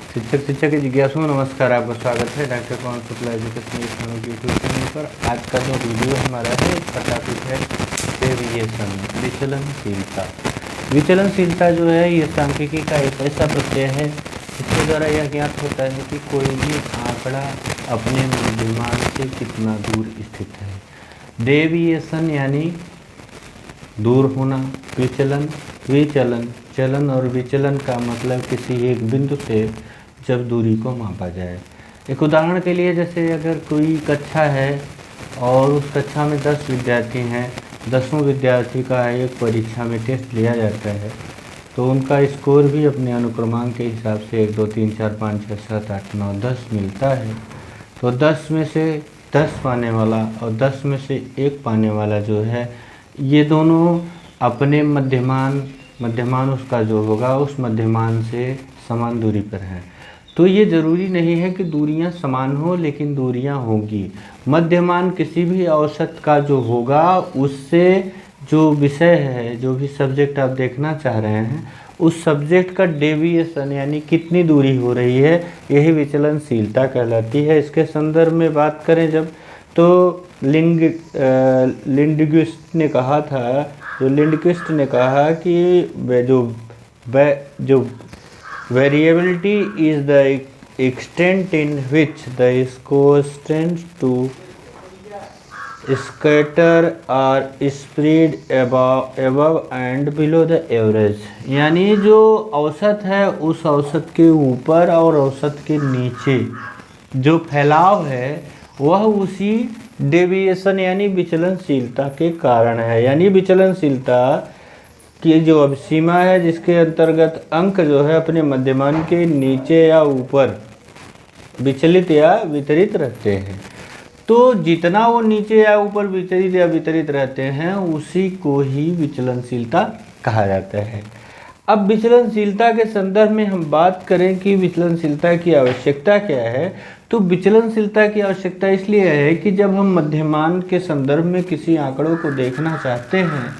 शिक्षक की जिज्ञासु नमस्कार, आपका स्वागत है doctor Pawan Shukla education Islamic YouTube channel पर। आज का जो वीडियो हमारा है इसका टॉपिक है डेविएशन, विचलनशीलता। विचलनशीलता जो है ये सांख्यिकी का एक ऐसा प्रत्यय है इसके द्वारा यह ज्ञात होता है कि कोई भी आंकड़ा अपने मूल्यमान से कितना दूर स्थित है। डेविएशन यानी दूर होना, विचलन, विचलन, चलन और विचलन का मतलब किसी एक बिंदु से जब दूरी को मापा जाए। एक उदाहरण के लिए, जैसे अगर कोई कक्षा है और उस कक्षा में 10 विद्यार्थी हैं, 10वें विद्यार्थी का एक परीक्षा में टेस्ट लिया जाता है तो उनका स्कोर भी अपने अनुक्रमांक के हिसाब से 1 2 3 4 5 6 7 8 9 10 मिलता है। तो 10 में से 10 पाने वाला और 10 में से 1 पाने वाला जो है, ये दोनों अपने मध्यमान उसका जो होगा उस मध्यमान से समान दूरी पर है। तो ये ज़रूरी नहीं है कि दूरियां समान हो, लेकिन दूरियां होंगी। मध्यमान किसी भी औसत का जो होगा उससे जो विषय है, जो भी सब्जेक्ट आप देखना चाह रहे हैं, उस सब्जेक्ट का डेविएशन यानी कितनी दूरी हो रही है, यही विचलनशीलता कहलाती है। इसके संदर्भ में बात करें जब, तो लिंडक्विस्ट ने कहा था, कहा कि जो variability is the extent in which the coefficient to scatter or spread above and below the average. यानी जो औसत है उस औसत के ऊपर और औसत के नीचे जो फैलाव है वह उसी डेविएशन यानी विचलनशीलता के कारण है। यानी विचलनशीलता की जो अब सीमा है जिसके अंतर्गत अंक जो है अपने मध्यमान के नीचे या ऊपर विचलित या वितरित रहते हैं। तो जितना वो नीचे या ऊपर विचलित या वितरित रहते हैं उसी को ही विचलनशीलता कहा जाता है। अब विचलनशीलता के संदर्भ में हम बात करें कि विचलनशीलता की आवश्यकता क्या है, तो विचलनशीलता की आवश्यकता इसलिए है कि जब हम मध्यमान के संदर्भ में किसी आंकड़ों को देखना चाहते हैं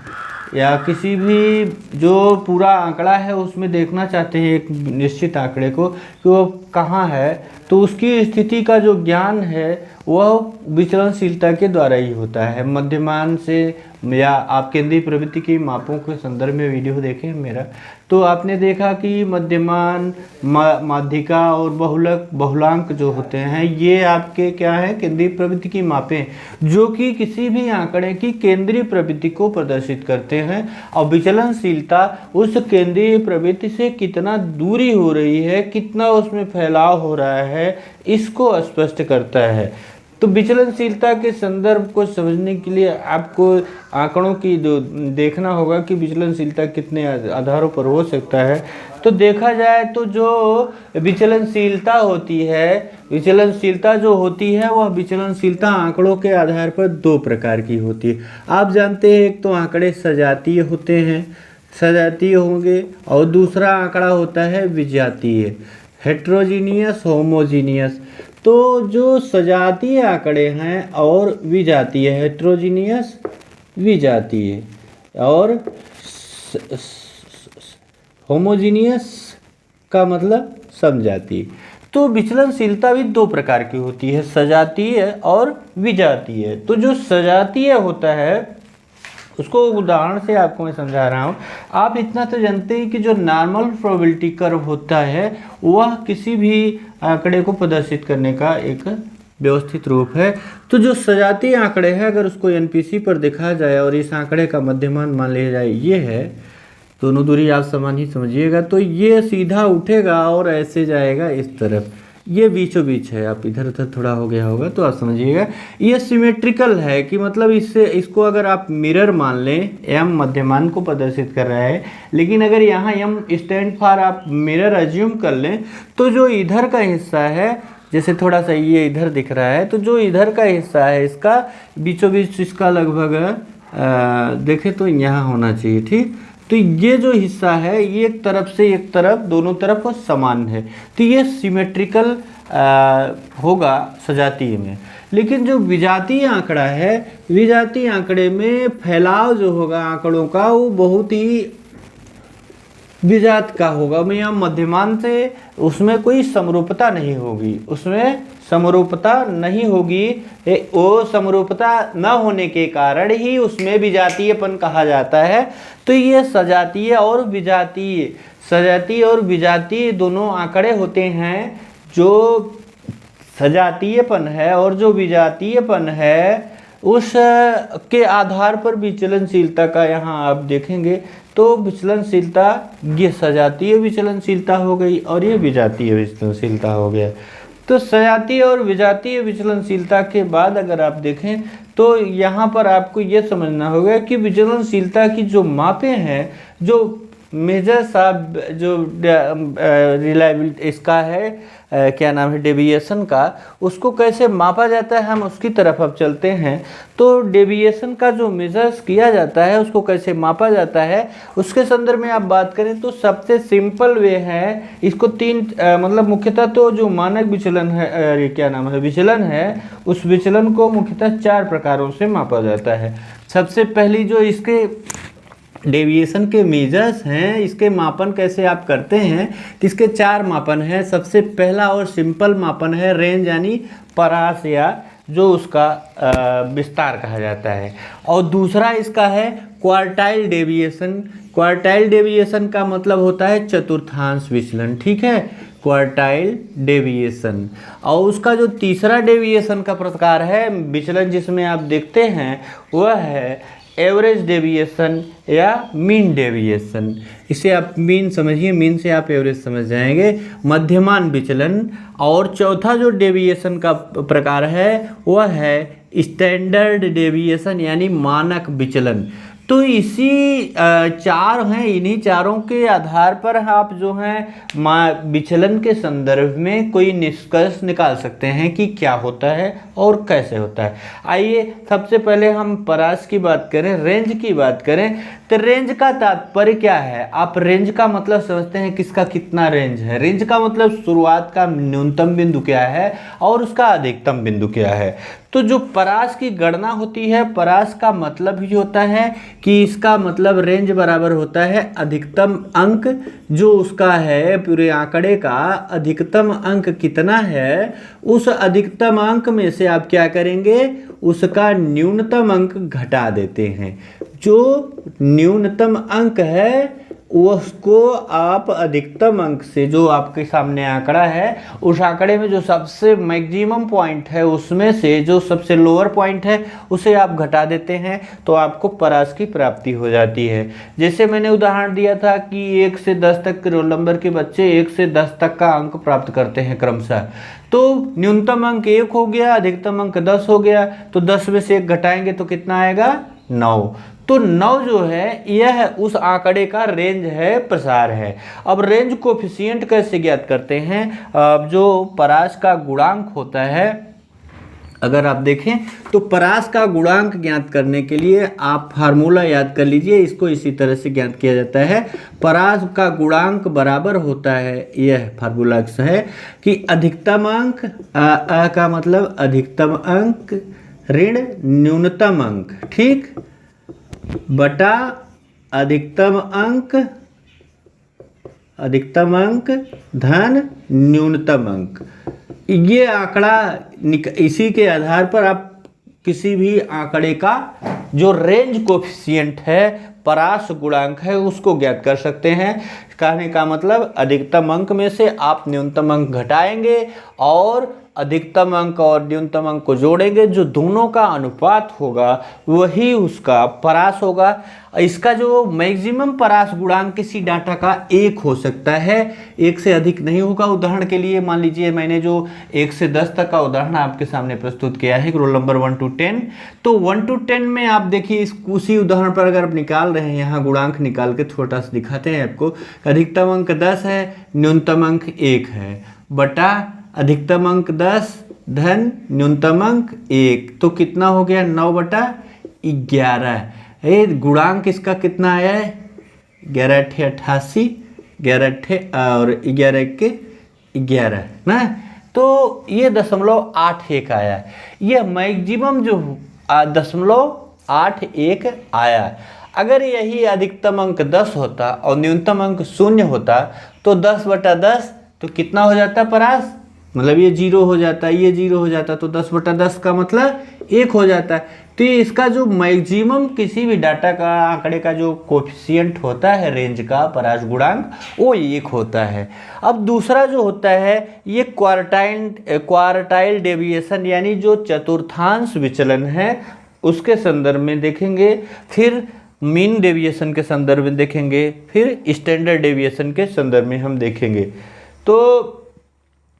या किसी भी जो पूरा आंकड़ा है उसमें देखना चाहते हैं एक निश्चित आंकड़े को कि वो कहाँ है, तो उसकी स्थिति का जो ज्ञान है वह विचलनशीलता के द्वारा ही होता है। मध्यमान से, या आप केंद्रीय प्रवृत्ति की मापों के संदर्भ में वीडियो देखें मेरा, तो आपने देखा कि मध्यमान, माध्यिका और बहुलांक जो होते हैं ये आपके क्या है, केंद्रीय प्रवृत्ति की मापें जो कि किसी भी आंकड़े की केंद्रीय प्रवृत्ति को प्रदर्शित करते हैं। और विचलनशीलता उस केंद्रीय प्रवृत्ति से कितना दूरी हो रही है, कितना उसमें फैलाव हो रहा है, इसको स्पष्ट करता है। तो विचलनशीलता के संदर्भ को समझने के लिए आपको आंकड़ों की जो देखना होगा कि विचलनशीलता कितने आधारों पर हो सकता है। तो देखा जाए तो जो विचलनशीलता होती है, वह विचलनशीलता आंकड़ों के आधार पर 2 प्रकार की होती है। आप जानते हैं एक तो आंकड़े सजातीय होते हैं, सजातीय होंगे, और दूसरा आंकड़ा होता है विजातीय, हेट्रोजीनियस, होमोजीनियस। तो जो सजातीय आंकड़े हैं और विजातीय, हेट्रोजीनियस, विजातीय, और होमोजीनियस का मतलब समजातीय। तो विचलनशीलता भी 2 प्रकार की होती है, सजातीय और विजातीय। तो जो सजातीय होता है उसको उदाहरण से आपको मैं समझा रहा हूँ। आप इतना तो जानते हैं कि जो नॉर्मल प्रोबेबिलिटी कर्व होता है वह किसी भी आंकड़े को प्रदर्शित करने का एक व्यवस्थित रूप है। तो जो सजातीय आंकड़े हैं अगर उसको एनपीसी पर दिखाया जाए और इस आंकड़े का मध्यमान मान लिया जाए ये है, दोनों दूरी आप समान ही समझिएगा, तो ये सीधा उठेगा और ऐसे जाएगा इस तरफ, ये बीचों बीच है। आप इधर उधर थोड़ा हो गया होगा तो आप समझिएगा ये सिमेट्रिकल है कि मतलब इसको अगर आप मिरर मान लें, एम मध्यमान को प्रदर्शित कर रहा है, लेकिन अगर यहाँ एम स्टैंड फॉर आप मिरर अज्यूम कर लें तो जो इधर का हिस्सा है, जैसे थोड़ा सा ये इधर दिख रहा है, तो जो इधर का हिस्सा है इसका बीचों बीच इसका लगभग देखें तो यहाँ होना चाहिए, ठीक। तो ये जो हिस्सा है ये एक तरफ से एक तरफ, दोनों तरफ समान है, तो ये सिमेट्रिकल होगा सजातीय में। लेकिन जो विजातीय आंकड़ा है, विजातीय आंकड़े में फैलाव जो होगा आंकड़ों का वो बहुत ही विजात का होगा या मध्यमान से, उसमें कोई समरूपता नहीं होगी, उसमें समरूपता नहीं होगी। वो समरूपता न होने के कारण ही उसमें विजातीयपन कहा जाता है। तो ये सजातीय और विजातीय, सजातीय और विजातीय दोनों आंकड़े होते हैं। जो सजातीयपन है और जो विजातीयपन है उस के आधार पर विचलनशीलता का यहाँ आप देखेंगे तो विचलनशीलता, ये सजातीय विचलनशीलता हो गई और ये विजातीय विचलनशीलता हो गया। तो सजातीय और विजातीय विचलनशीलता के बाद अगर आप देखें तो यहाँ पर आपको ये समझना होगा कि विचलनशीलता की जो मापें हैं, जो मेजर्स आप जो रिलायबिलिटी इसका है क्या नाम है डेविएशन का, उसको कैसे मापा जाता है हम उसकी तरफ अब चलते हैं। तो डेविएशन का जो मेजर्स किया जाता है उसको कैसे मापा जाता है उसके संदर्भ में आप बात करें तो सबसे सिंपल वे है, इसको तीन मतलब मुख्यतः तो जो मानक विचलन है क्या नाम है विचलन है, उस विचलन को मुख्यतः 4 प्रकारों से मापा जाता है। सबसे पहली जो इसके डेविएशन के मेजर्स हैं, इसके मापन कैसे आप करते हैं, तो इसके 4 मापन हैं। सबसे पहला और सिंपल मापन है रेंज यानी परास या जो उसका विस्तार कहा जाता है, और दूसरा इसका है क्वार्टाइल डेविएशन। क्वार्टाइल डेविएशन का मतलब होता है चतुर्थांश विचलन, ठीक है, क्वार्टाइल डेविएशन। और उसका जो तीसरा डेविएशन का प्रकार है विचलन जिसमें आप देखते हैं वह है एवरेज डेविएशन या मीन डेविएशन। इसे आप मीन समझिए, मीन से आप एवरेज समझ जाएंगे, मध्यमान विचलन। और चौथा जो डेविएशन का प्रकार है वह है स्टैंडर्ड डेविएशन यानी मानक विचलन। तो इसी 4 हैं, इन्हीं चारों के आधार पर आप जो हैं विचलन के संदर्भ में कोई निष्कर्ष निकाल सकते हैं कि क्या होता है और कैसे होता है। आइए सबसे पहले हम परास की बात करें, रेंज की बात करें। तो रेंज का तात्पर्य क्या है, आप रेंज का मतलब समझते हैं किसका कितना रेंज है। रेंज का मतलब शुरुआत का न्यूनतम बिंदु क्या है और उसका अधिकतम बिंदु क्या है। तो जो परास की गणना होती है, परास का मतलब ही होता है कि इसका मतलब रेंज बराबर होता है अधिकतम अंक, जो उसका है पूरे आंकड़े का अधिकतम अंक कितना है, उस अधिकतम अंक में से आप क्या करेंगे, उसका न्यूनतम अंक घटा देते हैं। जो न्यूनतम अंक है उसको आप अधिकतम अंक से, जो आपके सामने आंकड़ा है उस आंकड़े में जो सबसे मैक्सिमम पॉइंट है उसमें से जो सबसे लोअर पॉइंट है उसे आप घटा देते हैं, तो आपको परास की प्राप्ति हो जाती है। जैसे मैंने उदाहरण दिया था कि 1 से 10 तक के रोल नंबर के बच्चे 1 से 10 तक का अंक प्राप्त करते हैं क्रमशः। तो न्यूनतम अंक 1 हो गया, अधिकतम अंक 10 हो गया, तो 10 में से 1 घटाएंगे तो कितना आएगा, 9। तो 9 जो है यह उस आंकड़े का रेंज है, प्रसार है। अब रेंज कोफिशिएंट कैसे ज्ञात करते हैं, अब जो परास का गुणांक होता है अगर आप देखें तो परास का गुणांक ज्ञात करने के लिए आप फार्मूला याद कर लीजिए, इसको इसी तरह से ज्ञात किया जाता है। परास का गुणांक बराबर होता है, यह फार्मूला है कि अधिकतम अंक का मतलब अधिकतम अंक ऋण न्यूनतम अंक, ठीक, बटा अधिकतम अंक धन न्यूनतम अंक। ये आंकड़ा इसी के आधार पर आप किसी भी आंकड़े का जो रेंज कोफिशिएंट है, परास गुणांक है, उसको ज्ञात कर सकते हैं। कहने का मतलब अधिकतम अंक में से आप न्यूनतम अंक घटाएंगे और अधिकतम अंक और न्यूनतम अंक को जोड़ेंगे, जो दोनों का अनुपात होगा वही उसका परास होगा। इसका जो मैक्सिमम परास गुणांक किसी डाटा का 1 हो सकता है, 1 से अधिक नहीं होगा। उदाहरण के लिए मान लीजिए मैंने जो 1 से 10 तक का उदाहरण आपके सामने प्रस्तुत किया है रोल नंबर 1 to 10, तो 1 to 10 में आप देखिए उसी उदाहरण पर अगर आप निकाल रहे हैं, यहाँ गुणांक निकाल के छोटा सा दिखाते हैं आपको। अधिकतम अंक 10 है, न्यूनतम अंक 1 है, बटा अधिकतम अंक 10 धन न्यूनतम अंक 1, तो कितना हो गया, 9/11। गुणांक इसका कितना आया है, 11 × 88, 11 और 11 के 11 ना, तो ये 0.81 आया है। ये मैक्सिमम जो 0.81 आया। अगर यही अधिकतम अंक 10 होता और न्यूनतम अंक 0 होता तो 10/10 तो कितना हो जाता परास, मतलब ये 0 हो जाता, ये 0 हो जाता, तो 10/10 का मतलब 1 हो जाता। तो ये इसका जो मैक्सिमम किसी भी डाटा का आंकड़े का जो कोफिशिएंट होता है रेंज का परास गुणांक वो 1 होता है। अब दूसरा जो होता है ये क्वार्टाइल डेविएशन यानी जो चतुर्थांश विचलन है उसके संदर्भ में देखेंगे, फिर मीन डेविएशन के संदर्भ में देखेंगे, फिर स्टैंडर्ड डेविएशन के संदर्भ में हम देखेंगे। तो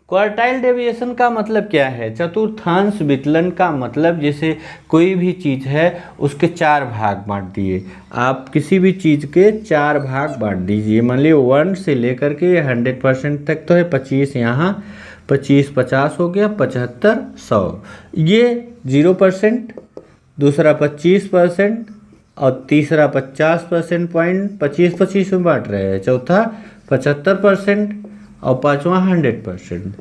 क्वार्टाइल डेविएशन का मतलब क्या है? चतुर्थांश विचलन का मतलब जैसे कोई भी चीज़ है उसके 4 भाग बांट दिए, आप किसी भी चीज़ के 4 भाग बांट दीजिए। मान लीजिए 1 से लेकर के 100% तक तो है, 25 यहाँ, 25 50 हो गया, 75 100, ये 0%, दूसरा 25% और तीसरा 50% पॉइंट 25-25 में बांट रहे हैं, चौथा 75% और पांचवा 100%।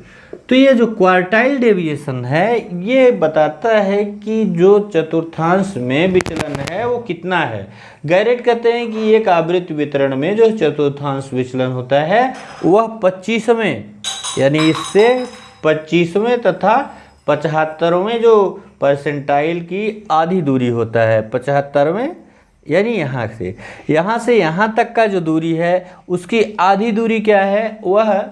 तो ये जो क्वार्टाइल डेविएशन है ये बताता है कि जो चतुर्थांश में विचलन है वो कितना है। गैरेट कहते हैं कि एक आवृत्ति वितरण में जो चतुर्थांश विचलन होता है वह 25वें यानी इससे 25वें तथा 75वें जो परसेंटाइल की आधी दूरी होता है, 75वें यानी यहाँ से यहाँ तक का जो दूरी है उसकी आधी दूरी क्या है, वह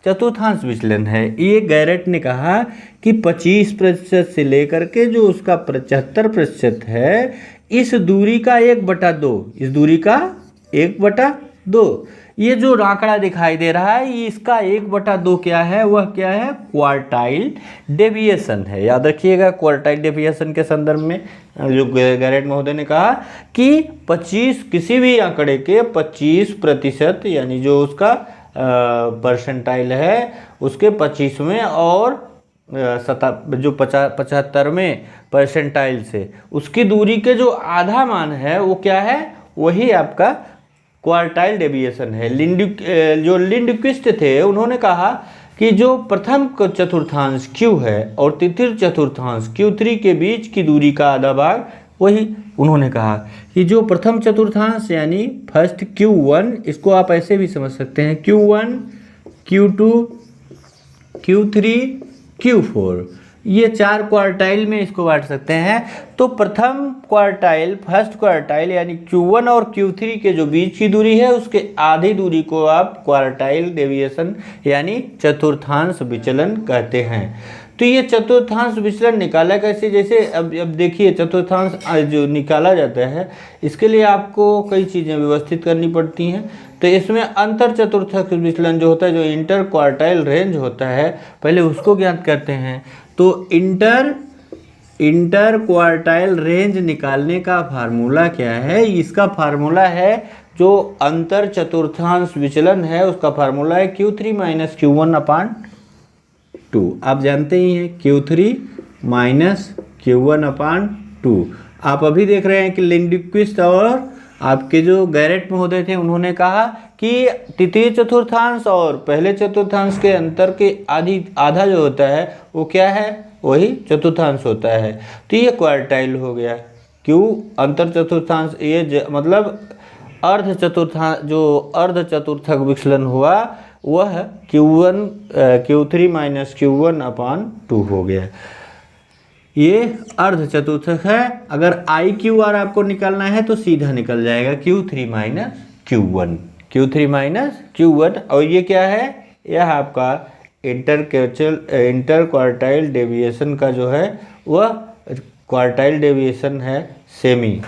चतुर्थांश विचलन है। ये गैरेट ने कहा कि 25% से लेकर के जो उसका 75% है, इस दूरी का 1/2, इस दूरी का 1/2, ये जो आंकड़ा दिखाई दे रहा है ये इसका 1/2 क्या है, वह क्या है, क्वार्टाइल डेविएशन है। याद रखिएगा क्वार्टाइल डेविएशन के संदर्भ में जो गैरेट महोदय ने कहा कि 25 किसी भी आंकड़े के 25% यानी जो उसका परसेंटाइल है उसके 25वें और जो 75वें परसेंटाइल से उसकी दूरी के जो आधा मान है वो क्या है, वही आपका क्वार्टाइल डेविएशन है। जो लिंडक्विस्ट थे उन्होंने कहा कि जो प्रथम चतुर्थांश Q है और तृतीय चतुर्थांश Q3 के बीच की दूरी का आधा भाग, वही उन्होंने कहा कि जो प्रथम चतुर्थांश यानी फर्स्ट Q1, इसको आप ऐसे भी समझ सकते हैं Q1 Q2 Q3 Q4, ये 4 क्वार्टाइल में इसको बांट सकते हैं। तो प्रथम क्वार्टाइल फर्स्ट क्वार्टाइल यानी Q1 और Q3 के जो बीच की दूरी है उसके आधी दूरी को आप क्वार्टाइल डेविएशन यानी चतुर्थांश विचलन कहते हैं। तो ये चतुर्थांश विचलन निकाला कैसे, जैसे अब देखिए चतुर्थांश जो निकाला जाता है इसके लिए आपको कई चीज़ें व्यवस्थित करनी पड़ती हैं। तो इसमें अंतर चतुर्थक विचलन जो होता है, जो इंटर क्वार्टाइल रेंज होता है, पहले उसको ज्ञात करते हैं। तो इंटर क्वार्टाइल रेंज निकालने का फार्मूला क्या है, इसका फार्मूला है जो अंतर चतुर्थांश विचलन है उसका फार्मूला है Q3 माइनस Q1/2। आप जानते ही हैं Q3 माइनस Q1/2। आप अभी देख रहे हैं कि लिंडक्विस्ट और आपके जो गैरेट महोदय थे उन्होंने कहा कि तृतीय चतुर्थांश और पहले चतुर्थांश के अंतर के आधा जो होता है वो क्या है, वही चतुर्थांश होता है। तो ये क्वार्टाइल हो गया। क्यों अंतर चतुर्थांश, ये मतलब अर्ध चतुर्थांश, जो अर्ध चतुर्थक विचलन हुआ वह Q3 माइनस Q1/2 हो गया। ये अर्ध चतुर्थक है। अगर IQR आपको निकालना है तो सीधा निकल जाएगा Q3 माइनस Q1। और ये क्या है, यह आपका इंटर क्वार्टाइल डेविएशन का जो है वह क्वार्टाइल डेविएशन है सेमी।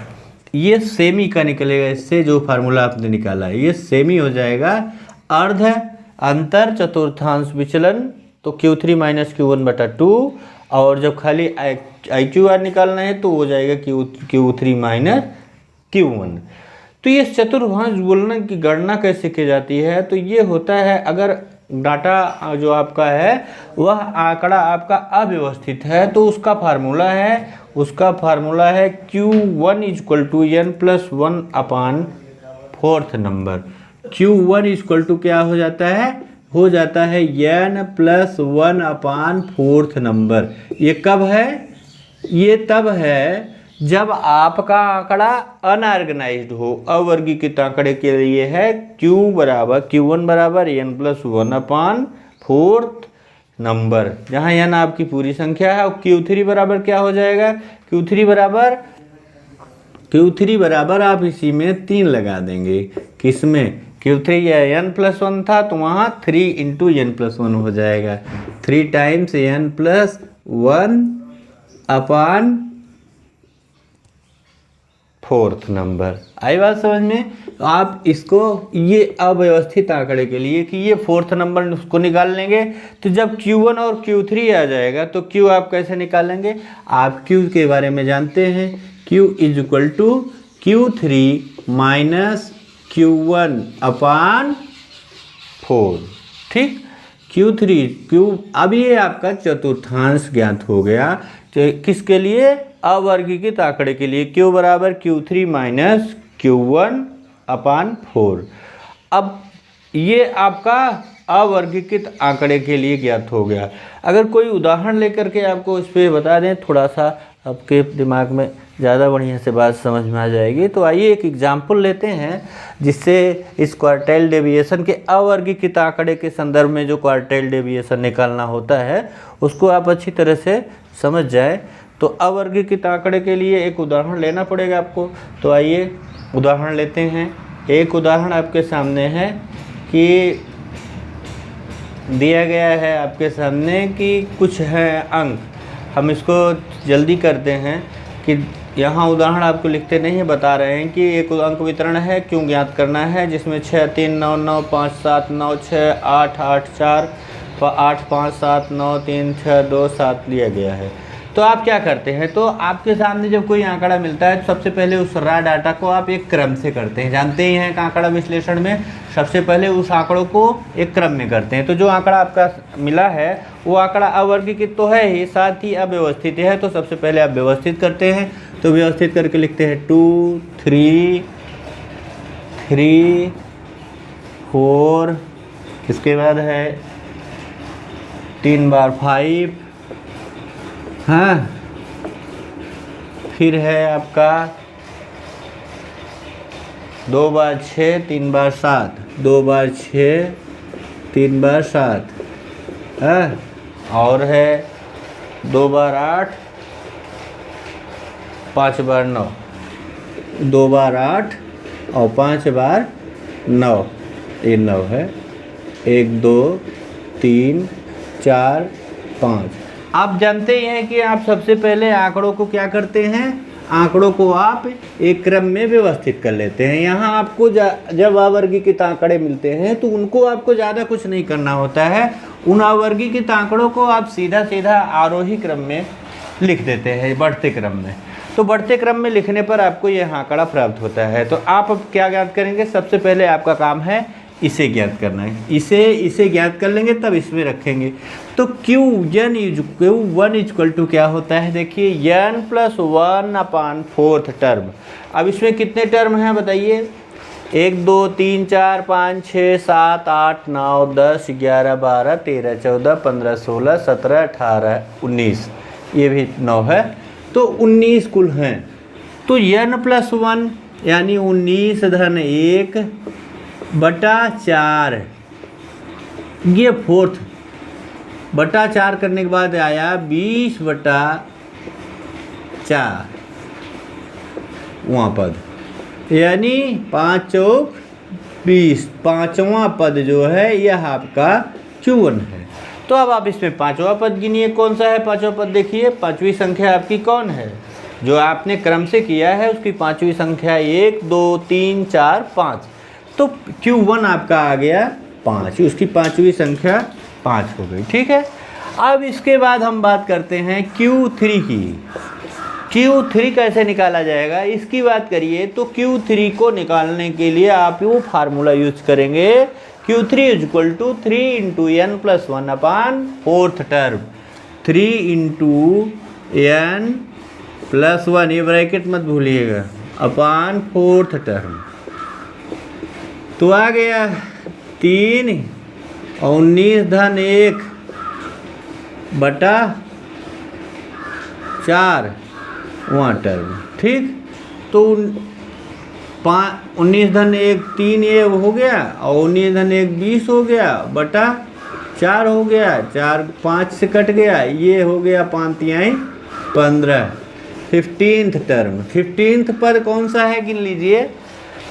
ये सेमी का निकलेगा, इससे जो फार्मूला आपने निकाला है ये सेमी हो जाएगा। अर्ध अंतर चतुर्थांश विचलन तो Q3 माइनस Q1/2, और जब खाली IQR निकालना है तो हो जाएगा Q3 माइनस Q1। तो ये चतुर्थांश विचलन की गणना कैसे की जाती है, तो ये होता है अगर डाटा जो आपका है वह आंकड़ा आपका अव्यवस्थित है तो उसका फार्मूला है Q1 = n+1/4 नंबर। Q1 = क्या हो जाता है n+1/4 नंबर। ये कब है, ये तब है जब आपका आंकड़ा अनऑर्गेनाइज्ड हो, अवर्गीकृत आंकड़े के लिए है Q1 बराबर n+1 अपान फोर्थ नंबर, जहाँ n आपकी पूरी संख्या है। और Q3 बराबर क्या हो जाएगा, Q3 बराबर आप इसी में 3 लगा देंगे। किसमें, Q3 या n+1 था तो वहाँ 3 × n+1 हो जाएगा, 3 टाइम्स n+1 अपान फोर्थ नंबर। आई बात समझ में। तो आप इसको ये अव्यवस्थित आंकड़े के लिए कि ये फोर्थ नंबर उसको निकाल लेंगे, तो जब Q1 और Q3 आ जाएगा तो Q आप कैसे निकालेंगे, आप Q के बारे में जानते हैं, Q = Q3 - Q1 अपान 4। ठीक, अब ये आपका चतुर्थांश ज्ञात हो गया। तो किसके लिए, अवर्गीकृत आंकड़े के लिए, Q बराबर Q3 - Q1 अपान 4। अब ये आपका अवर्गीकृत आंकड़े के लिए ज्ञात हो गया। अगर कोई उदाहरण लेकर के आपको इस पर बता दें, थोड़ा सा आपके दिमाग में ज़्यादा बढ़िया से बात समझ में आ जाएगी। तो आइए एक एग्जाम्पल लेते हैं, जिससे इस क्वार्टाइल डेविएशन के अवर्गीकृत आंकड़े के संदर्भ में जो क्वार्टाइल डेविएशन निकालना होता है उसको आप अच्छी तरह से समझ जाए। तो अवर्गीकृत आंकड़े के लिए एक उदाहरण लेना पड़ेगा आपको। तो आइए उदाहरण लेते हैं। एक उदाहरण आपके सामने है कि दिया गया है आपके सामने कि कुछ है अंक, हम इसको जल्दी करते हैं कि यहाँ उदाहरण आपको लिखते नहीं है, बता रहे हैं कि एक अंक वितरण है, क्यों ज्ञात करना है, जिसमें 6 3 9 9 5 7 9 6 8 8 4 8 5 7 9 3 6 2 7 लिया गया है। तो आप क्या करते हैं, तो आपके सामने जब कोई आंकड़ा मिलता है तो सबसे पहले उस रॉ डाटा को आप एक क्रम से करते हैं। जानते ही हैं कि आंकड़ा विश्लेषण में सबसे पहले उस आंकड़ों को एक क्रम में करते हैं। तो जो आंकड़ा आपका मिला है वो आंकड़ा अवर्गीकृत तो है ही, साथ ही अव्यवस्थित है। तो सबसे पहले आप व्यवस्थित करते हैं, तो व्यवस्थित करके लिखते हैं 2 3 3 4, इसके बाद है 3 बार 5, हाँ, फिर है आपका 2 बार 6 3 बार 7, 2 बार 6 3 बार 7, हाँ, और है 2 बार 8 5 बार 9, 2 बार 8 और 5 बार 9, ये 9 है, 1 2 3 4 5। आप जानते ही हैं कि आप सबसे पहले आंकड़ों को क्या करते हैं, आंकड़ों को आप एक क्रम में व्यवस्थित कर लेते हैं। यहाँ आपको जब अवर्गीकृत आंकड़े मिलते हैं तो उनको आपको ज़्यादा कुछ नहीं करना होता है, उन अवर्गीकृत आंकड़ों को आप सीधा सीधा आरोही क्रम में लिख देते हैं, बढ़ते क्रम में। तो बढ़ते क्रम में लिखने पर आपको यह आंकड़ा प्राप्त होता है। तो आप अब क्या ज्ञात करेंगे, सबसे पहले आपका काम है इसे ज्ञात करना है, इसे ज्ञात कर लेंगे तब इसमें रखेंगे। तो Q1 = क्या होता है, देखिए n+1 अपान फोर्थ टर्म। अब इसमें कितने टर्म हैं बताइए, 1 2 3 4 5 6 7 8 9 10 11 12 13 14 15 16 17 18 19, ये भी 9 है, तो 19 कुल हैं। तो n+1 यानी 19 - 1/4, ये फोर्थ बटा 4 करने के बाद आया 20/4 वहाँ पद, यानी 5 चौक 20, पाँचवा पद जो है यह आपका Q1 है। तो अब आप इसमें पाँचवा पद गिनिए, कौन सा है पाँचवा पद, देखिए पाँचवीं संख्या आपकी कौन है, जो आपने क्रम से किया है उसकी पाँचवीं संख्या 1 2 3 4 5। तो Q1 आपका आ गया 5, उसकी पाँचवीं संख्या 5 हो गई, ठीक है। अब इसके बाद हम बात करते हैं Q3 की। Q3 कैसे निकाला जाएगा इसकी बात करिए। तो Q3 को निकालने के लिए आप वो फार्मूला यूज करेंगे, Q3 = 3 × n+1 अपान फोर्थ टर्म, 3 × n+1, ये ब्रैकेट मत भूलिएगा, अपान फोर्थ टर्म। तो आ गया 3 और 19 × 1/4 वहाँ टर्म, ठीक। तो 19 धन 1 3 ये हो गया, और 19 धन 1 20 हो गया, बटा 4 हो गया, 4 5 से कट गया, ये हो गया 5 तिहाई 15। 15th टर्म, 15th पद कौन सा है गिन लीजिए।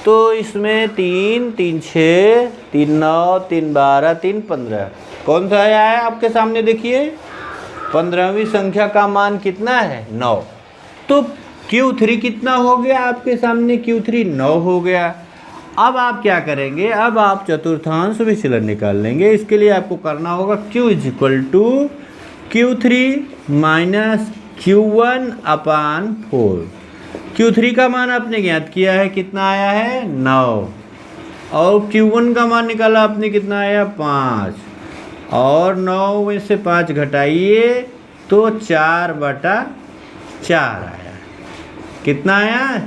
तो इसमें 3 3 6 3 9 3 12 3 15 कौन सा आया है आपके सामने देखिए, 15वीं संख्या का मान कितना है 9। तो Q3 कितना हो गया आपके सामने, Q3 9 हो गया। अब आप क्या करेंगे, अब आप चतुर्थांश विचलन निकाल लेंगे। इसके लिए आपको करना होगा Q is equal to Q3 minus Q1 upon 4। Q3 का मान आपने ज्ञात किया है, कितना आया है 9, और Q1 का मान निकाला आपने, कितना आया 5, और 9 में से 5 घटाइए तो 4/4 आया। कितना आया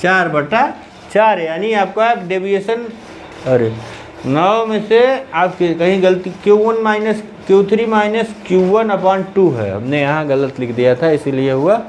4/4, यानी आपका डेविएशन, अरे 9 में से आपकी कहीं गलती Q1 minus Q3 minus Q1 अपान 2 है, हमने यहाँ गलत लिख दिया था इसीलिए हुआ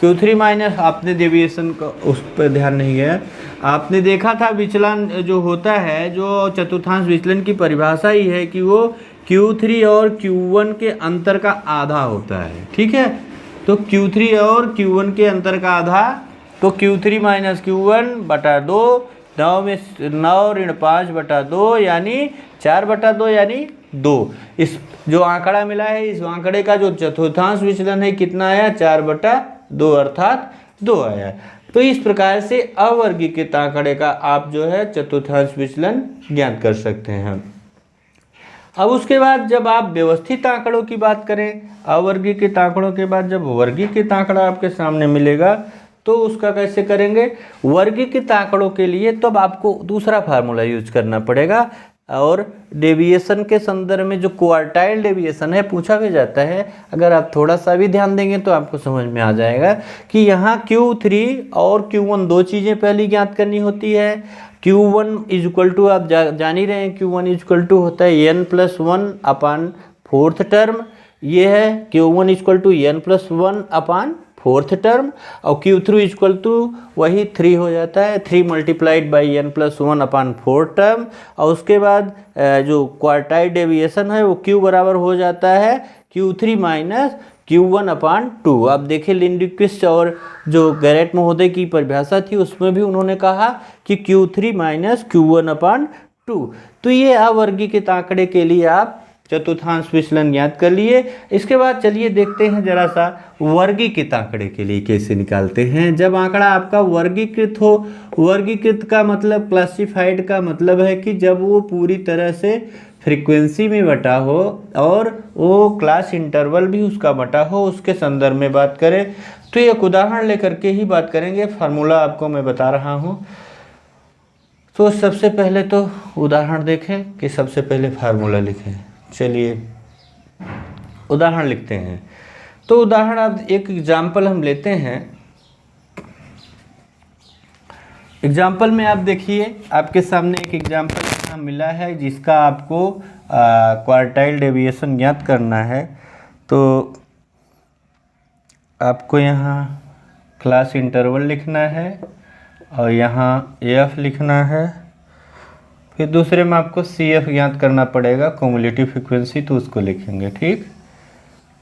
Q3 माइनस, आपने डेविएशन का उस पर ध्यान नहीं गया। आपने देखा था विचलन जो होता है, जो चतुर्थांश विचलन की परिभाषा ही है कि वो Q3 और Q1 के अंतर का आधा होता है, ठीक है। तो Q3 और Q1 के अंतर का आधा, तो Q3 माइनस Q1 बटा 2, 9 में 9 ऋण 5/2 यानी 4/2 यानी 2। इस जो आंकड़ा मिला है, इस आंकड़े का जो चतुर्थांश विचलन है कितना आया 4/2 अर्थात 2 आया। तो इस प्रकार से अवर्गीकृत आंकड़े का आप जो है चतुर्थांश विचलन ज्ञात कर सकते हैं। अब उसके बाद जब आप व्यवस्थित आंकड़ों की बात करें, अवर्गीकृत आंकड़ों के बाद जब वर्गीकृत आंकड़ा आपके सामने मिलेगा तो उसका कैसे करेंगे। वर्गीकृत आंकड़ों के लिए तब आपको दूसरा फार्मूला यूज करना पड़ेगा, और डेविएशन के संदर्भ में जो क्वार्टाइल डेविएशन है पूछा भी जाता है। अगर आप थोड़ा सा भी ध्यान देंगे तो आपको समझ में आ जाएगा कि यहाँ Q3 और Q1 दो चीज़ें पहले ज्ञात करनी होती है। Q1 इज इक्वल टू, आप जान ही रहे हैं, Q1 इज इक्वल टू होता है n+1 अपान 4th टर्म, ये है Q1 is equal to n+1 upon 4th term, और Q3 इज इक्वल टू वही 3 हो जाता है, 3 multiplied by n+1 upon 4 term. और उसके बाद जो क्वार्टाइल डेविएशन है वो Q बराबर हो जाता है Q3 माइनस Q1 अपान 2। आप देखिए लिंडक्विस्ट और जो गैरेट महोदय की परिभाषा थी उसमें भी उन्होंने कहा कि Q3 माइनस Q1 अपान 2। तो ये अवर्गीकृत आंकड़े के लिए आप चतुर्थांश विचलन ज्ञात कर लिए। इसके बाद चलिए देखते हैं जरा सा वर्गीकृत आंकड़े के लिए कैसे निकालते हैं। जब आंकड़ा आपका वर्गीकृत हो, वर्गीकृत का मतलब, क्लासिफाइड का मतलब है कि जब वो पूरी तरह से फ्रीक्वेंसी में बटा हो और वो क्लास इंटरवल भी उसका बटा हो, उसके संदर्भ में बात करें। तो एक उदाहरण लेकर के ही बात करेंगे, फार्मूला आपको मैं बता रहा हूँ। तो सबसे पहले तो उदाहरण देखें कि सबसे पहले फार्मूला लिखें। चलिए उदाहरण लिखते हैं। तो उदाहरण, आप एक एग्जाम्पल हम लेते हैं। एग्जाम्पल में आप देखिए, आपके सामने एक एग्जाम्पल यहाँ मिला है जिसका आपको क्वार्टाइल डेविएशन ज्ञात करना है। तो आपको यहाँ क्लास इंटरवल लिखना है और यहाँ AF लिखना है, फिर दूसरे में आपको CF ज्ञात करना पड़ेगा, क्युमुलेटिव फ्रीक्वेंसी, तो उसको लिखेंगे, ठीक।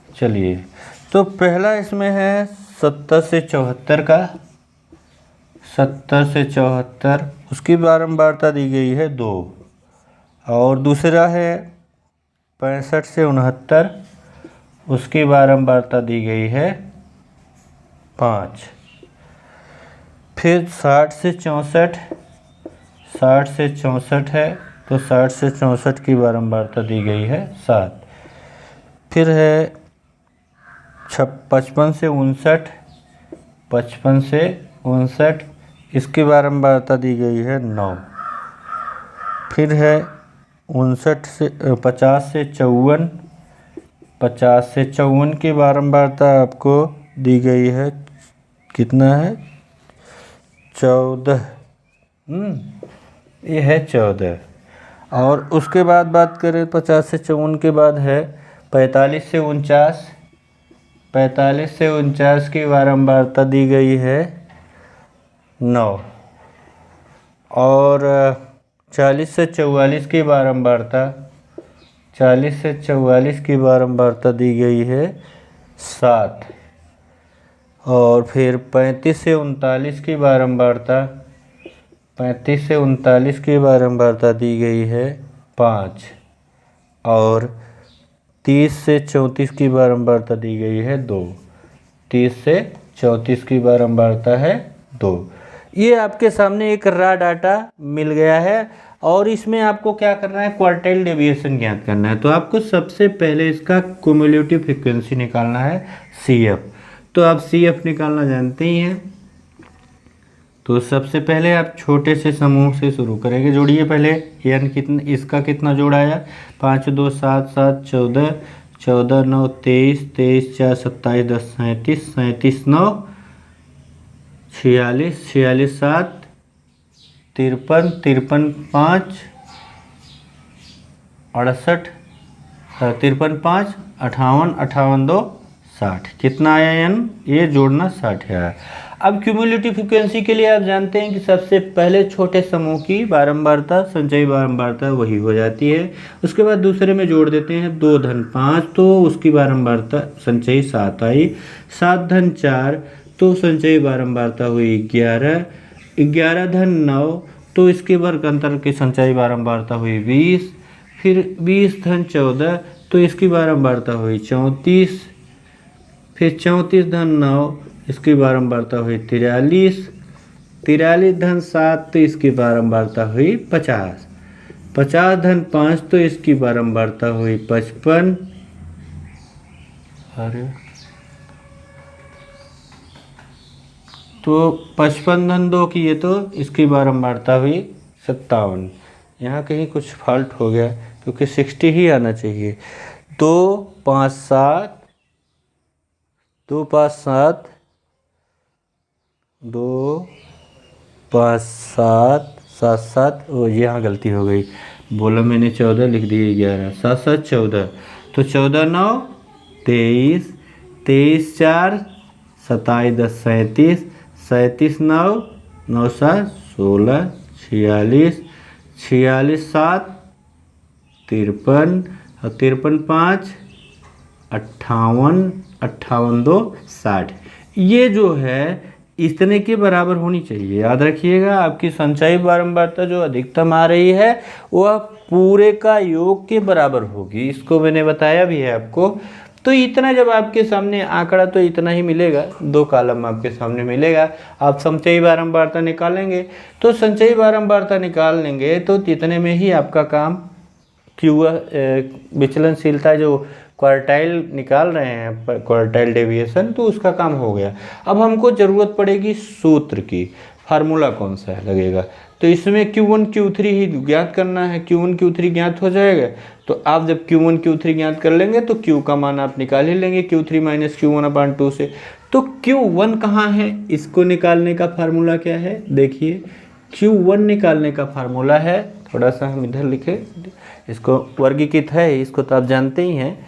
चलिए, तो पहला इसमें है 70 से 74 का, 70 से 74, उसकी बारंबारता दी गई है 2। और दूसरा है 65 से 69, उसकी बारंबारता दी गई है 5। फिर 60 से 64, 60 से 64 है, तो 60 से 64 की बारंबारता दी गई है 7। फिर है 55 से 59, 55 से 59, इसकी बारंबारता दी गई है 9। फिर है 50 से 54, 50 से 54 की बारंबारता आपको दी गई है, कितना है 14, ये है 14। और उसके बाद बात करें 50 से 54 के बाद है 45 से 49, 45 से 49 की बारंबारता दी गई है 9 और 40 से 44 की बारंबारता 40 से 44 की बारंबारता दी गई है 7 और फिर 35 से 39 की बारंबारता 35 से 39 की बारंबारता दी गई है 5 और 30 से 34 की बारंबारता दी गई है 2। 30 से 34 की बारंबारता है 2। ये आपके सामने एक रा डाटा मिल गया है और इसमें आपको क्या करना है, क्वार्टाइल डेविएशन ज्ञात करना है। तो आपको सबसे पहले इसका क्युमुलेटिव फ्रीक्वेंसी निकालना है CF। तो आप CF निकालना जानते ही हैं। तो सबसे पहले आप छोटे से समूह से शुरू करेंगे। जोड़िए पहले n कितना, इसका कितना जोड़ आया 5 2 7 7 14 14 9 23 23 4 27 10 37 37 9 46 46 7 53 53 5 68 53 5 58 58 2 60। कितना आया n, ये जोड़ना 60 आया। अब क्यूमुलेटिव फ्रीक्वेंसी के लिए आप जानते हैं कि सबसे पहले छोटे समूह की बारंबारता संचयी बारंबारता वही हो जाती है। उसके बाद दूसरे में जोड़ देते हैं 2 धन 5 तो उसकी बारंबारता संचयी 7 आई। 7 धन 4 तो संचयी बारंबारता हुई 11। 11 धन 9 तो इसके वर्ग अंतर की संचयी बारंबारता हुई 20। फिर 20 धन 14 तो इसकी बारंबारता हुई 34। फिर 34 धन 9 इसकी बारंबारता हुई 43। 43 धन 7 तो इसकी बारंबारता हुई 50। 50 धन 5 तो इसकी बारंबारता हुई 55। अरे तो 55 धन 2 की ये तो इसकी बारंबारता हुई 57। यहाँ कहीं कुछ फॉल्ट हो गया क्योंकि 60 ही आना चाहिए। 2 5 7 2 5 7 2 5 7 7 7 ओ यहाँ गलती हो गई, बोला मैंने 14 लिख दिए 11। 7 7 14 तो 14 9 23 23 4 27 10 37 37 9 9 7 16 46 46 7 53 और 53 5 58 58 2 60। ये जो है इतने के बराबर होनी चाहिए। याद रखिएगा आपकी संचयी बारंबारता जो अधिकतम आ रही है वह पूरे का योग के बराबर होगी। इसको मैंने बताया भी है आपको। तो इतना जब आपके सामने आंकड़ा तो इतना ही मिलेगा, 2 कॉलम आपके सामने मिलेगा। आप संचयी बारंबारता निकालेंगे तो संचयी बारंबारता निकाल लेंगे तो इतने में ही आपका काम विचलनशीलता जो क्वार्टाइल निकाल रहे हैं क्वार्टाइल डेविएशन, तो उसका काम हो गया। अब हमको ज़रूरत पड़ेगी सूत्र की, फार्मूला कौन सा है लगेगा। तो इसमें Q1 Q3 ही ज्ञात करना है। Q1 Q3 ज्ञात हो जाएगा तो आप जब Q1 Q3 ज्ञात कर लेंगे तो Q का मान आप निकाल ही लेंगे Q3 माइनस Q1/2 से। तो Q1 कहाँ है, इसको निकालने का फार्मूला क्या है देखिए। Q1 निकालने का फार्मूला है, थोड़ा सा हम इधर लिखे, इसको वर्गीकृत है, इसको तो आप जानते ही हैं।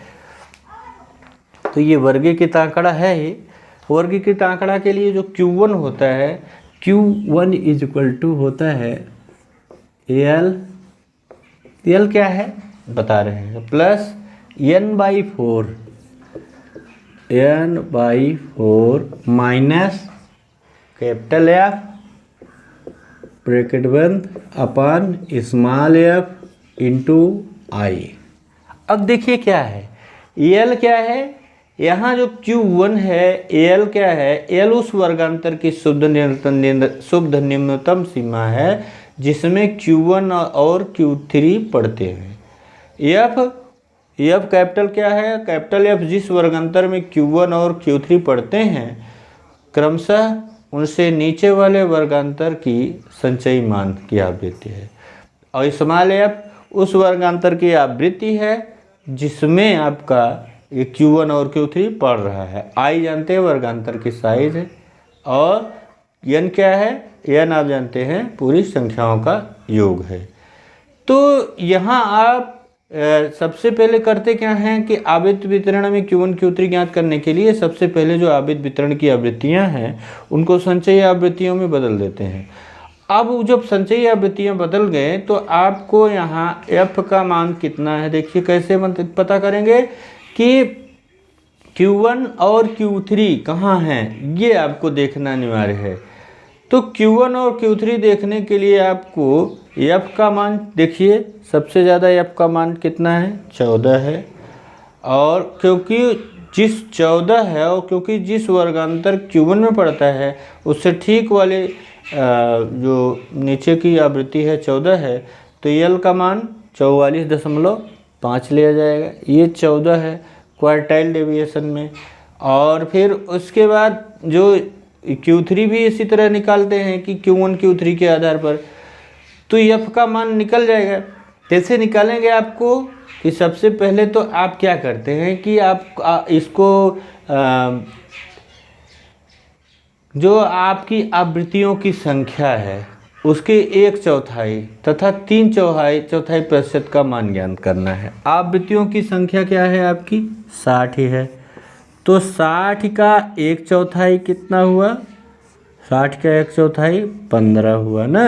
तो ये वर्गीकृत आंकड़ा है ही। वर्गीकृत आंकड़ा के लिए जो Q1 होता है, Q1 इज इक्वल टू होता है L क्या है बता रहे हैं, plus N/4 minus capital F bracket बंद अपान स्मॉल f इंटू आई। अब देखिए क्या है, L क्या है, यहाँ जो Q1 है L क्या है, L उस वर्गांतर की शुद्ध न्यूनतम सीमा है जिसमें Q1 और Q3 पढ़ते हैं। F कैपिटल क्या है, कैपिटल F जिस वर्गांतर में Q1 और Q3 पढ़ते हैं क्रमशः उनसे नीचे वाले वर्गांतर की संचयी मान की आवृत्ति है। और स्मॉल f उस वर्गांतर की आवृत्ति है जिसमें आपका ये Q1 और Q3 पढ़ रहा है। I जानते हैं वर्गांतर की साइज है और n क्या है, n आप जानते हैं पूरी संख्याओं का योग है। तो यहाँ आप सबसे पहले करते क्या हैं कि आवृत्ति वितरण में Q1 Q3 ज्ञात करने के लिए सबसे पहले जो आवृत्ति वितरण की आवृत्तियां हैं उनको संचयी आवृत्तियों में बदल देते हैं। अब जब संचयी आवृत्तियां बदल गए तो आपको यहाँ f का मान कितना है, देखिए कैसे पता करेंगे कि Q1 और Q3 कहाँ हैं, ये आपको देखना अनिवार्य है। तो Q1 और Q3 देखने के लिए आपको f का मान देखिए, सबसे ज़्यादा f का मान कितना है, 14 है। और क्योंकि जिस 14 है और क्योंकि जिस वर्गांतर Q1 में पड़ता है उससे ठीक वाले जो नीचे की आवृत्ति है 14 है, तो L का मान 44.5 लिया जाएगा। ये 14 है क्वार्टाइल डेविएशन में। और फिर उसके बाद जो Q3 भी इसी तरह निकालते हैं कि Q1 Q3 के आधार पर, तो f का मान निकल जाएगा। कैसे निकालेंगे आपको कि सबसे पहले तो आप क्या करते हैं कि आप इसको जो आपकी आवृत्तियों की संख्या है उसके 1/4 तथा 3/4 प्रतिशत का मान ज्ञात करना है। आवृत्तियों की संख्या क्या है आपकी, 60 ही है। तो 60 का 1/4 कितना हुआ, 60 का 1/4 15 हुआ ना।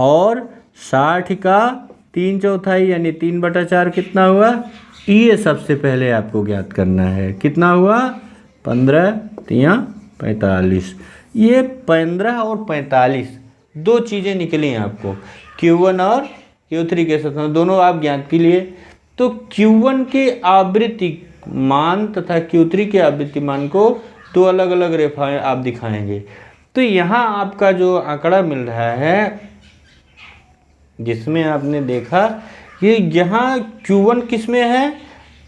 और 60 का 3/4 यानी 3/4 कितना हुआ, ये सबसे पहले आपको ज्ञात करना है। कितना हुआ, 15 या 45। ये 15 और 45 दो चीज़ें निकली आपको Q1 और Q3 के साथ दोनों आप ज्ञात के लिए। तो Q1 के आवृत्ति मान तथा Q3 के आवृत्ति मान को दो अलग अलग रेखाएं आप दिखाएंगे। तो यहाँ आपका जो आंकड़ा मिल रहा है जिसमें आपने देखा कि यहाँ Q1 किस में है,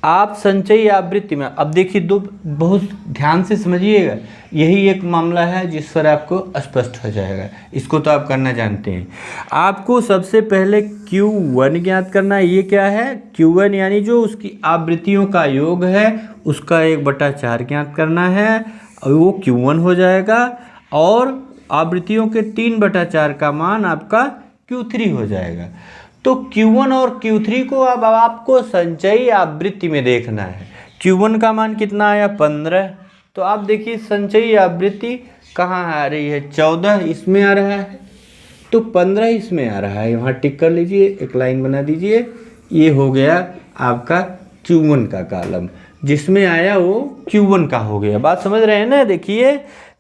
आप संचयी आवृत्ति में। अब देखिए दो, बहुत ध्यान से समझिएगा, यही एक मामला है जिस पर आपको स्पष्ट हो जाएगा। इसको तो आप करना जानते हैं। आपको सबसे पहले Q1 ज्ञात करना है। ये क्या है, Q1 यानी जो उसकी आवृत्तियों का योग है उसका 1/4 ज्ञात करना है, और वो Q1 हो जाएगा। और आवृत्तियों के 3/4 का मान आपका Q3 हो जाएगा। तो Q1 और Q3 को अब आपको संचयी आवृत्ति में देखना है। Q1 का मान कितना आया, 15। तो आप देखिए संचयी आवृत्ति कहाँ आ रही है, 14 इसमें आ रहा है, तो 15 इसमें आ रहा है। वहाँ टिक कर लीजिए, एक लाइन बना दीजिए। ये हो गया आपका Q1 का कॉलम, जिसमें आया वो Q1 का हो गया। बात समझ रहे हैं ना। देखिए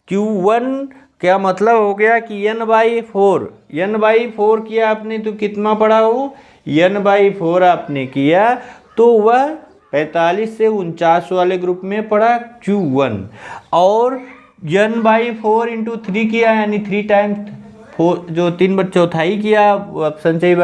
Q1 क्या मतलब हो गया कि n/4, n/4 किया आपने तो कितना पड़ा हो, n/4 आपने किया तो वह 45 से 49 वाले ग्रुप में पड़ा Q1। और n/4 इंटू 3 किया यानी 3 टाइम्स 4 जो 3/4 किया संचयी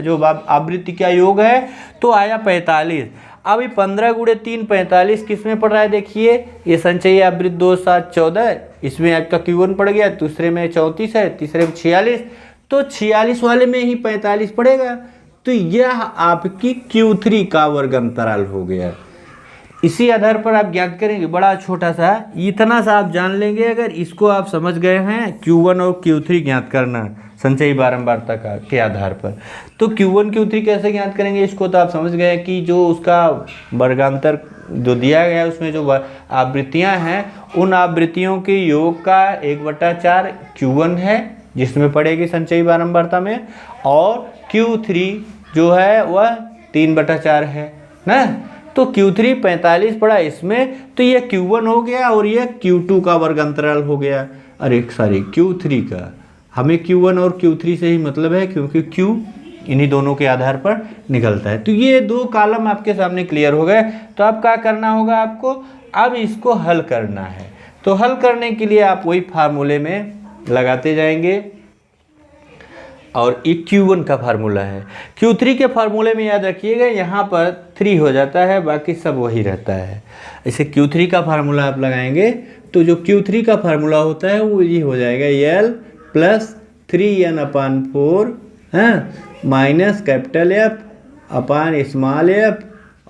जो आवृत्ति का योग है, तो आया 45। अब ये 15 × 3 45 किस में पड़ रहा है, देखिए ये संचयी आवृत्ति 2 7 14, इसमें आपका Q1 पड़ गया, दूसरे में 34 है, तीसरे में 46, तो 46 वाले में ही 45 पड़ेगा। तो यह आपकी Q3 का वर्ग अंतराल हो गया। इसी आधार पर आप ज्ञात करेंगे, बड़ा छोटा सा, इतना सा आप जान लेंगे। अगर इसको आप समझ गए हैं Q1 और Q3 ज्ञात करना संचयी बारंबारता का के आधार पर, तो Q1 Q3 कैसे ज्ञात करेंगे इसको तो आप समझ गए कि जो उसका वर्गांतर जो दिया गया है उसमें जो आवृत्तियां हैं उन आवृत्तियों के योग का 1/4 Q1 है जिसमें पड़ेगी संचयी बारंबारता में, और Q3 जो है वह 3/4 है ना। तो Q3 45 पड़ा इसमें, तो ये Q1 हो गया और ये Q2 का वर्ग अंतराल हो गया। अरे सॉरी Q3 का, हमें Q1 और Q3 से ही मतलब है क्योंकि Q इन्हीं दोनों के आधार पर निकलता है। तो ये दो कॉलम आपके सामने क्लियर हो गए। तो अब क्या करना होगा आपको, अब इसको हल करना है। तो हल करने के लिए आप वही फार्मूले में लगाते जाएंगे, और ये Q1 का फार्मूला है। Q3 के फार्मूले में याद रखिएगा यहाँ पर 3 हो जाता है, बाकी सब वही रहता है। इसे Q3 का फार्मूला आप लगाएंगे तो जो Q3 का फार्मूला होता है वो ये हो जाएगा L + 3n/4 minus capital F अपान स्मॉल f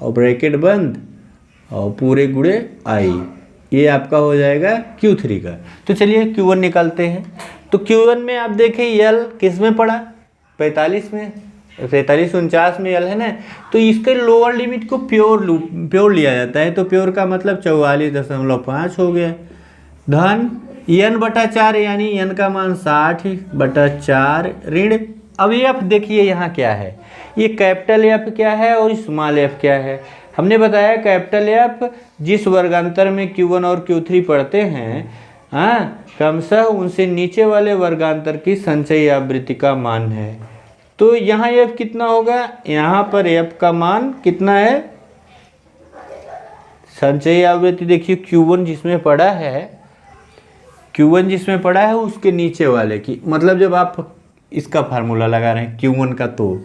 और ब्रैकेट बंद और पूरे गुणे I। ये आपका हो जाएगा Q3 का। तो चलिए Q1 निकालते हैं। तो Q1 में आप देखें L किस में पड़ा, 45 में, 4349 में यल है ना, तो इसके लोअर लिमिट को प्योर लिया जाता है। तो प्योर का मतलब 44.5 हो गया। धन n/4 यानी n का मान 60/4 ऋण। अब एफ देखिए यहाँ क्या है, ये कैपिटल एफ क्या है और स्मॉल एफ क्या है। हमने बताया कैपिटल एफ जिस वर्गांतर में Q1 और Q3 पढ़ते हैं, हाँ, क्रमशः उनसे नीचे वाले वर्गांतर की संचयी आवृत्ति का मान है। तो यहाँ एफ कितना होगा, यहाँ पर एफ का मान कितना है, संचयी आवृत्ति देखिए Q1 जिसमें पड़ा है, Q1 जिसमें पड़ा है उसके नीचे वाले की, मतलब जब आप इसका फार्मूला लगा रहे हैं Q1 का, तो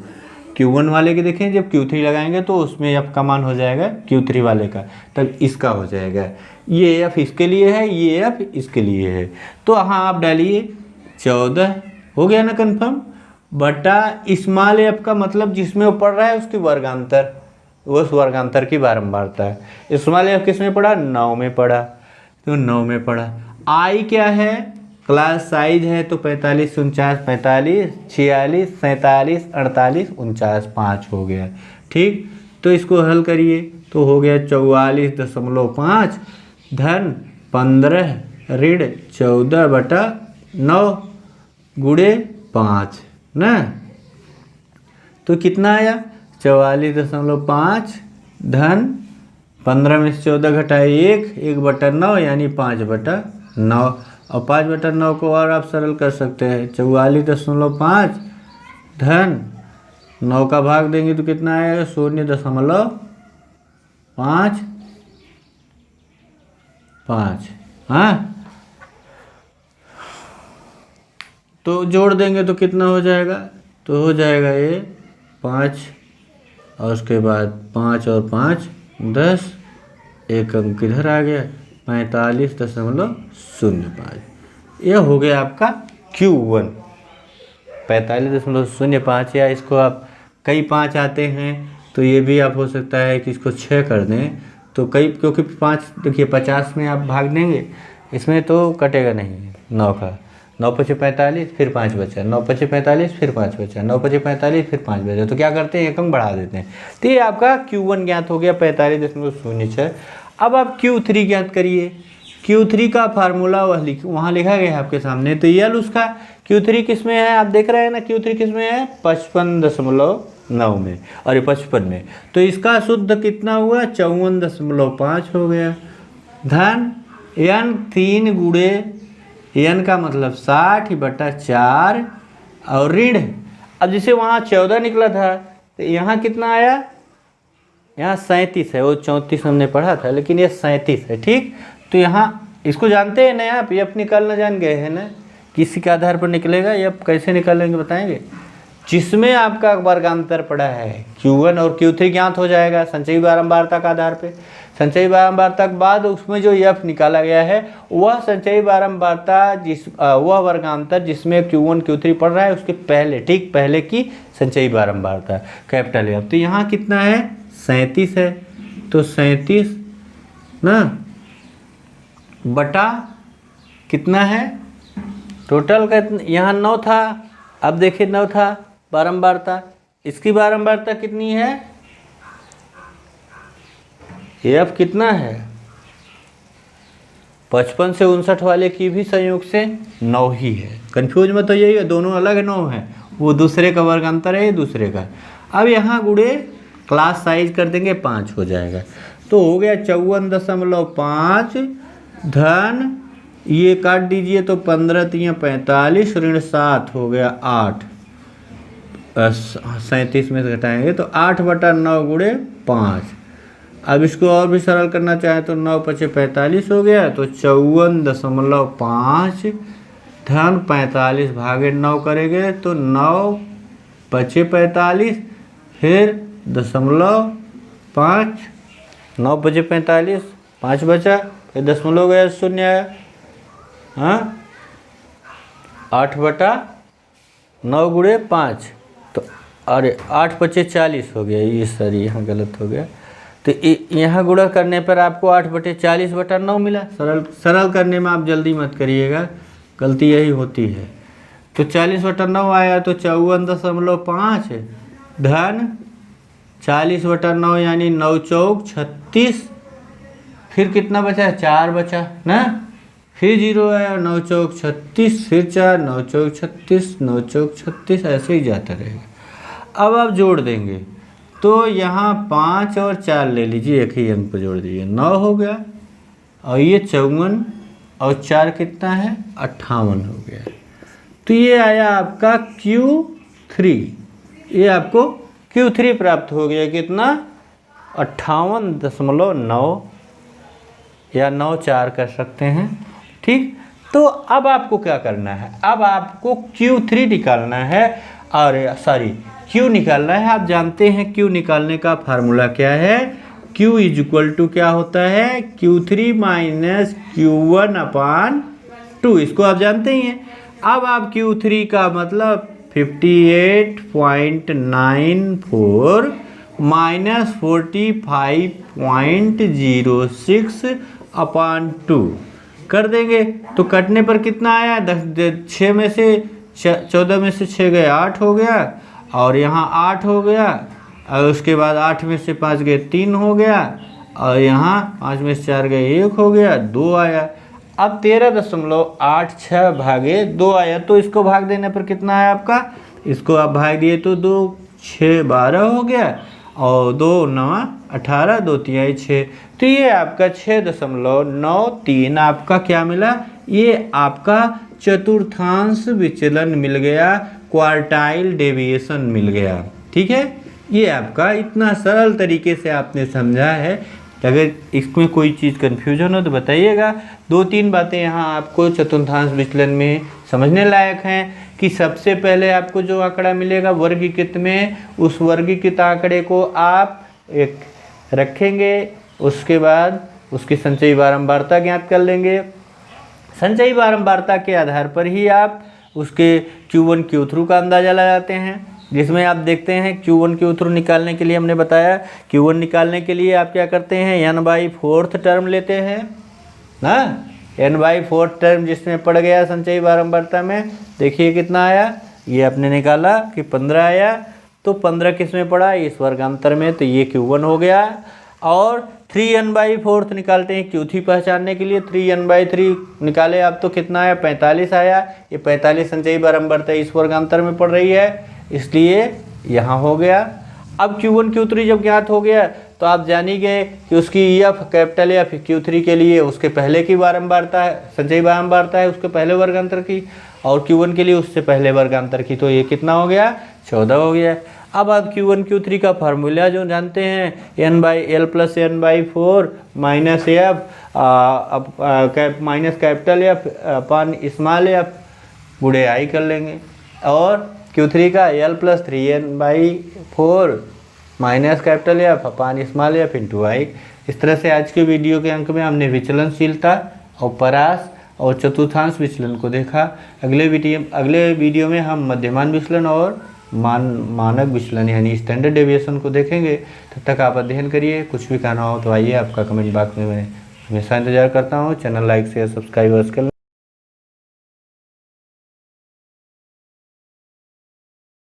Q1 वाले के देखें जब Q3 लगाएंगे तो उसमें एफ का मान हो जाएगा Q3 वाले का, तब इसका हो जाएगा। ये एफ इसके लिए है, ये एफ इसके लिए है। तो हाँ आप डालिए 14 हो गया ना कन्फर्म, बटा स्मॉल एफ का मतलब जिसमें वो पढ़ रहा है उसकी वर्गांतर, उस वर्गांतर की बारंबारता है। स्मॉल एफ किस में पढ़ा, 9 में पढ़ा, तो 9 में पढ़ा। आई क्या है, क्लास साइज है, तो 45 49 45 46 47 48 49 5 हो गया। ठीक, तो इसको हल करिए तो हो गया 44.5 धन 15 ऋण 14/9 गुणे 5 ना, तो कितना आया 44.5 धन 15 में से 14 घटाए 1/9 यानी 5/9, और 5/9 को और आप सरल कर सकते हैं, 44.5 धन 9 का भाग देंगे तो कितना आएगा 0.55। हाँ, तो जोड़ देंगे तो कितना हो जाएगा, तो हो जाएगा ये 5 और उसके बाद 5 और 5 10, एक अंक इधर आ गया 45.05। यह हो गया आपका Q1 45.05, या इसको आप कई 5 आते हैं तो ये भी आप हो सकता है कि इसको 6 कर दें, तो कई, क्योंकि 5 देखिए 50 में आप भाग देंगे इसमें तो कटेगा नहीं 9 का, 9 × 5 = 45 फिर 5 बचा, 9 × 5 = 45 फिर 5 बचा, 9 × 5 = 45 फिर 5 बचा, तो क्या करते हैं एक अंक बढ़ा देते हैं। तो ये आपका Q1 ज्ञात हो गया 45.06। अब आप Q3 ज्ञात करिए। Q3 का फार्मूला वहाँ लिखा गया है आपके सामने, तो यल उसका Q3 किस में है आप देख रहे हैं ना, Q3 किस में है 55.9 में और ये 55 में, तो इसका शुद्ध कितना हुआ 54.5 हो गया। धन n 3 गुणे n का मतलब 60/4 और ऋण, अब जैसे वहाँ 14 निकला था तो यहाँ कितना आया, यहाँ 37 है, वो 34 हमने पढ़ा था लेकिन ये 37 है। ठीक, तो यहाँ इसको जानते हैं ना आप, ये एफ निकालना जान गए हैं ना, किसी के आधार पर निकलेगा, ये आप कैसे निकालेंगे बताएंगे, जिसमें आपका वर्गांतर पड़ा है Q1 और Q3 ज्ञात हो जाएगा संचयी बारंबारता के आधार पे। संचयी बारंबारता के बाद उसमें जो एफ निकाला गया है वह संचयी बारंबारता वह वर्गांतर जिसमें Q1 Q3 पड़ रहा है उसके पहले, ठीक पहले की संचयी बारंबारता कैपिटल एफ। तो यहाँ कितना है 37 है, तो 37 ना बटा कितना है टोटल का, यहाँ 9 था, अब देखिए 9 था बारंबारता, इसकी बारंबारता कितनी है, एफ कितना है 55 से 59 वाले की भी संयोग से 9 ही है। कंफ्यूज में तो यही है, दोनों अलग 9 है, वो दूसरे का वर्गांतर है ये दूसरे का। अब यहाँ गुणे क्लास साइज कर देंगे 5 हो जाएगा, तो हो गया 54.5 धन ये काट दीजिए तो 15 × 45 ऋण 7 हो गया 8, 37 में से घटाएंगे तो 8/9 गुणे 5। अब इसको और भी सरल करना चाहे तो 9 × 5 = 45 हो गया, तो 54.5 धन 45 भागे 9 करेंगे तो 9 × 5 = 45 फिर 0.5, 9 × 5 = 45, 5 बचा फिर 0 गया 0 आया, हाँ 8/9 गुणे 5, तो अरे 8 × 5 = 40 हो गया, ये सॉरी यहाँ गलत हो गया, तो यहाँ गुणा करने पर आपको 8/40/9 मिला। सरल करने में आप जल्दी मत करिएगा, गलती यही होती है। तो 40/9 आया तो 54.5 धन 40/9 यानी 9 चौक 36। फिर कितना बचा, 4 बचा ना, फिर 0 आया, 9 चौक 36, फिर 4, 9 चौक 36, 9 चौक 36, ऐसे ही जाता रहेगा। अब आप जोड़ देंगे तो यहाँ 5 और 4 ले लीजिए, एक ही अंक पर जोड़ दीजिए, 9 हो गया। और ये 54 और 4 कितना है, 58 हो गया। तो ये आया आपका Q3, ये आपको Q3 प्राप्त हो गया। कितना, 58.9 या 94 कर सकते हैं। ठीक, तो अब आपको क्या करना है, अब आपको Q3 निकालना है, और सॉरी Q निकालना है। आप जानते हैं Q निकालने का फार्मूला क्या है, Q इज इक्वल टू क्या होता है, Q3 माइनस Q1/2, इसको आप जानते ही हैं। अब आप Q3 का मतलब 58.94 माइनस 45.06/2 कर देंगे तो कटने पर कितना आया, 6 में से 14 में से 6 गए 8 हो गया, और यहाँ 8 हो गया, और उसके बाद 8 में से 5 गए 3 हो गया, और यहाँ 5 में से 4 गए 1 हो गया, 2 आया। अब 13.86 भागे 2 आया, तो इसको भाग देने पर कितना आया आपका, इसको आप भाग दिए तो 2 6 12 हो गया, और 2 9 18, 2 3 6, तो ये आपका 6.93 आपका क्या मिला, ये आपका चतुर्थांश विचलन मिल गया, क्वार्टाइल डेविएशन मिल गया। ठीक है, ये आपका इतना सरल तरीके से आपने समझा है। अगर इसमें कोई चीज़ कन्फ्यूजन हो तो बताइएगा। 2-3 बातें यहाँ आपको चतुर्थांश विचलन में समझने लायक हैं कि सबसे पहले आपको जो आंकड़ा मिलेगा वर्गीकृत में, उस वर्गीकृत आंकड़े को आप एक रखेंगे, उसके बाद उसकी संचयी बारंबारता ज्ञात कर लेंगे। संचयी बारंबारता के आधार पर ही आप उसके Q1 Q3 का अंदाज़ा लगाते हैं, जिसमें आप देखते हैं Q1 Q3 निकालने के लिए हमने बताया, Q1 निकालने के लिए आप क्या करते हैं, n/4 टर्म लेते हैं ना, n/4 टर्म जिसमें पड़ गया संचयी बारंबारता में। देखिए कितना आया, ये आपने निकाला कि 15 आया, तो 15 किस में पड़ा, इस वर्गांतर में, तो ये Q1 हो गया। और 3n/4 निकालते हैं Q3 पहचानने के लिए, 3n/3 निकाले आप तो कितना आया, 45 आया। ये 45 संचयी बारंबारता इस वर्गांतर में पड़ रही है, इसलिए यहाँ हो गया। अब Q1 Q3 जब ज्ञात हो गया तो आप जान ही गए कि उसकी F कैपिटल F Q3 के लिए उसके पहले की बारंबारता है, संचयी बारंबारता है उसके पहले वर्गांतर की, और Q1 के लिए उससे पहले वर्गांतर की, तो ये कितना हो गया, 14 हो गया। अब आप Q1 Q3 का फार्मूला जो जानते हैं, n/L + n/4 minus F minus capital F अपन स्मॉल f गुणे I कर लेंगे, और Q3 का L + 3n/4 minus capital F upon small f into I। इस तरह से आज के वीडियो के अंक में हमने विचलनशीलता और परास और चतुर्थांश विचलन को देखा। अगले वीडियो में हम मध्यमान विचलन और मानक विचलन यानी स्टैंडर्ड डेविएशन को देखेंगे। तब तक आप अध्ययन करिए, कुछ भी कहना हो तो आइए, आपका कमेंट बॉक्स में मैं हमेशा इंतजार करता हूँ। चैनल लाइक शेयर सब्सक्राइब कर